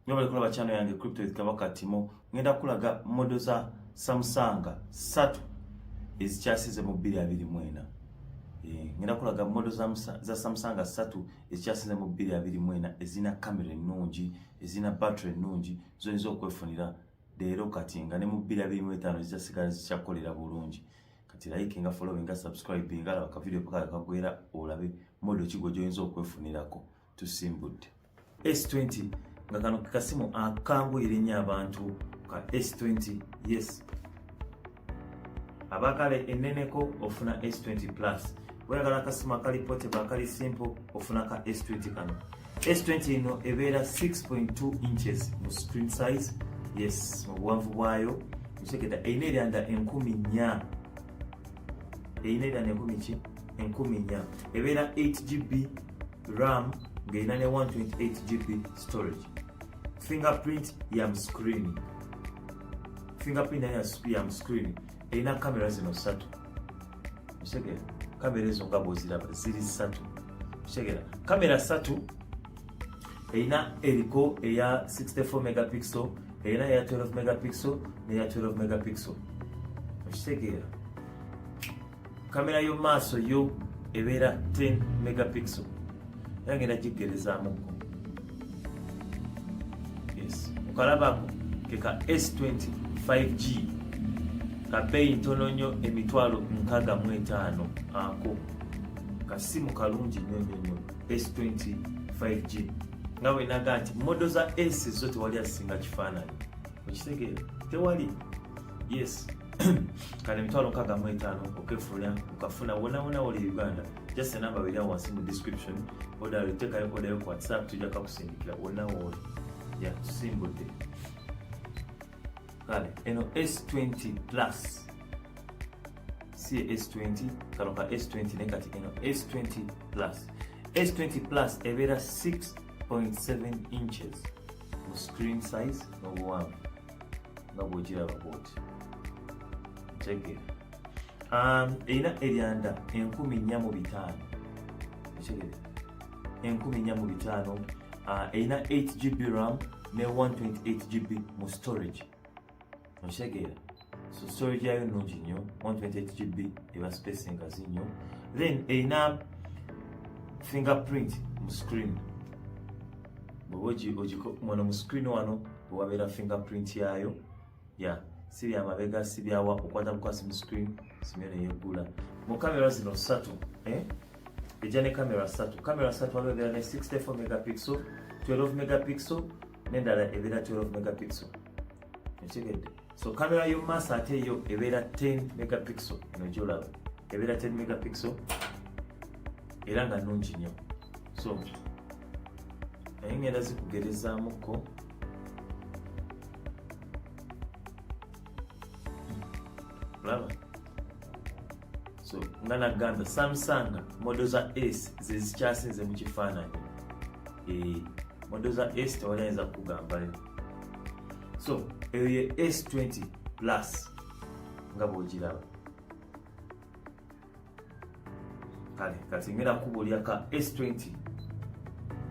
nga bali kulaba channel yange Crypto with Kabaka Timo, ngenda kulaga model za Samsung 3 ezikyasize mu 2024. Ngenda kulaga model za Samsung 3 ezikyasize mu 2024 ezina kamera ennungi, ezina battery ennungi, zoyinza okwefunira leero kati nga ne mu 2025 zizasigala zikyakolera bulungi. Kati like nga follow nga subscribe nga laba ka video kagwera olabe model kigo joyinza okwefunirako tusimbudde. S20 nga kano kasimu akanguyira nnyo abantu ka S20. Yes, abakale eneneko ofuna S20 plus, weyagala akasimu akali portable akali simple ofuna ka S20 kano. S20 ino ebeera 6.2 inches mu screen size. Yes, mu buwanvu bwayo museketa eyina eryanda 10,000. Eyina eryanda 10,000. Ebeera 8GB RAM ng'eyina ne 128GB storage. Fingerprint ya mu screen. Fingerprint ya mu screen. Eyina kamera zino 3. Musekera kamera ezo nga bw'oziraba ziri 3. Musekera kamera 3 eyina eriko eya 64 megapixel, eyina eya 12 megapixel neya 12 megapixel. Musekera kamera yo maaso yo ebeera 10 megapixel. Yangenda gigerezaamuko. Yes, mukalabako keka S20 5G kabeeyi ntono nnyo emitwalo 65 ako. Kasimu kalungi nnyo S20 5G. Nga bwe naga nti modo za S zo tewali asinga kifaananyi. Okitegeera? Tewali. Yes. Kale emitwalo 65 okefuna ukafuna wona oli Uganda. Just a number wili wansi mu description. Oda litekayo oda ku WhatsApp tujja kakusindikira wona woli. Yeah, tusimbudde. Kale eno S20 plus. Si S20 kano ka S20 ne kati eno S20 plus. S20 plus ebeera 6.7 inches mu screen size n'obuwanvu nga bw'ogiraba bw'oti. Check. Eyina eryanda 4,500. Check. 4,500. Eyina 8GB RAM ne 128GB mu storage. Oshegera. So storage yayo nnungi nnyo, 128GB eba space engazi nnyo. Then eyina fingerprint mu screen. Ojiko mwana mu screen wano wabeera fingerprint yayo. Yeah, siri amabega sibyawa okwata bukwasi mu screen simene yegula. Mu kamera zino 3, ejane kamera 3. Kamera 3 wabeera ne 64 megapixel, 12 megapixel n'endala ebeera 12 megapixel. Ekigedde. So kamera yo maaso ate yo ebeera 10 megapixel. Eno gyolaba ebeera 10 megapixel era nga nnungi nnyo. So naye ngenda zikugerezaamuko. Laba. So nga nagamba Samsung model za S zezikyasinze mu kifaananyi. Model za S tewali ayinza kugambayo. So eyo ye S20 plus nga bw'ogiraba. Kale kati ngenda kubuulira ka S20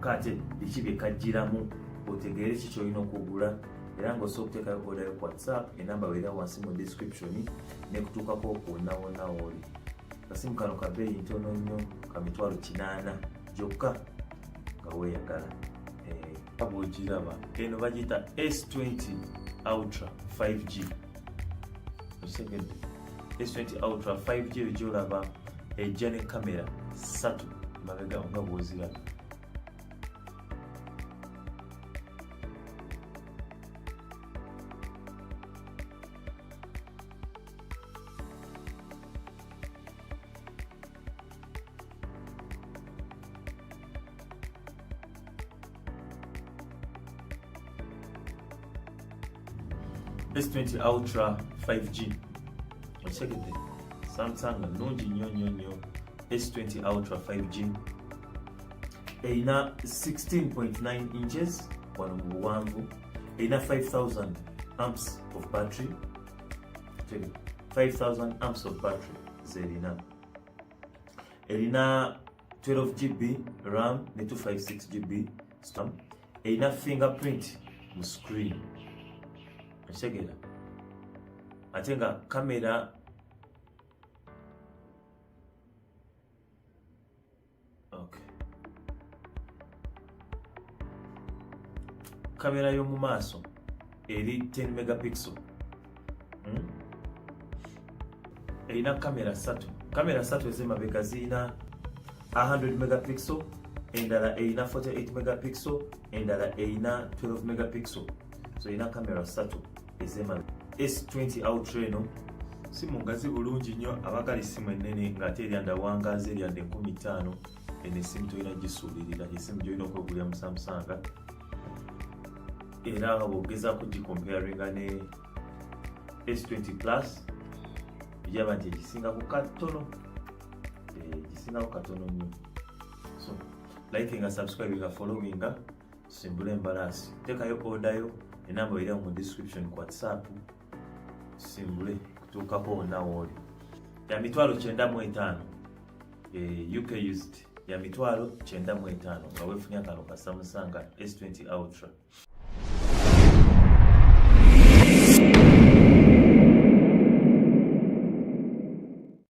kate biki bye kajjiramu otegeere ki ky'olina okugula, era ng'osobola okuteekayo odayo ku WhatsApp, enamba weera wansi mu description n'ekutuukako wonna w'oli. Kasimu kano kabeeyi ntono nnyo ka mitwalo 800 gyokka nga weeyagala. Bw'ogiraba eno bagiyita S20 Ultra 5G. Osegedde S20 Ultra 5G gy'olaba ejja ne kamera 3 mabega nga bw'oziraba. S20 Ultra 5G. Osegedde Samsung nnungi nnyo. S20 Ultra 5G eyina 16.9 inches wano mu buwanvu. Eyina 5,000 amps of battery. 5,000 amps of battery zerina. Erina 12GB RAM ne 256GB RAM. Eyina fingerprint mu screen ekitegeera ate nga kamera kamera y'omu maaso eri 10 megapixel erina kamera 3 ez'emabega zirina 100 megapixel, endala erina 48 megapixel, endala erina 12 megapixel. So erina kamera 3 ez'emabega. S20 Ultra eno simu ngazi bulungi nnyo, abagala essimu ennene ng'ate eryanda wangazi eryanda 50,000 eno essimu tolina gisuubirira, essimu gy'olina okwegulira mu Samsung. Era bw'ogezaako gikomparinga ne S20 Plus bijaba nti egisingaku katono, nnyo. So like nga subscribe nga following nga Simbule Embarasi, teekayo order yo, enamba eri mu description ku WhatsApp. Simbule kutuukako nawooli ya mitwalo 95 UK used ya mitwalo 95 nga weefunye akantu ka Samsung S20 Ultra.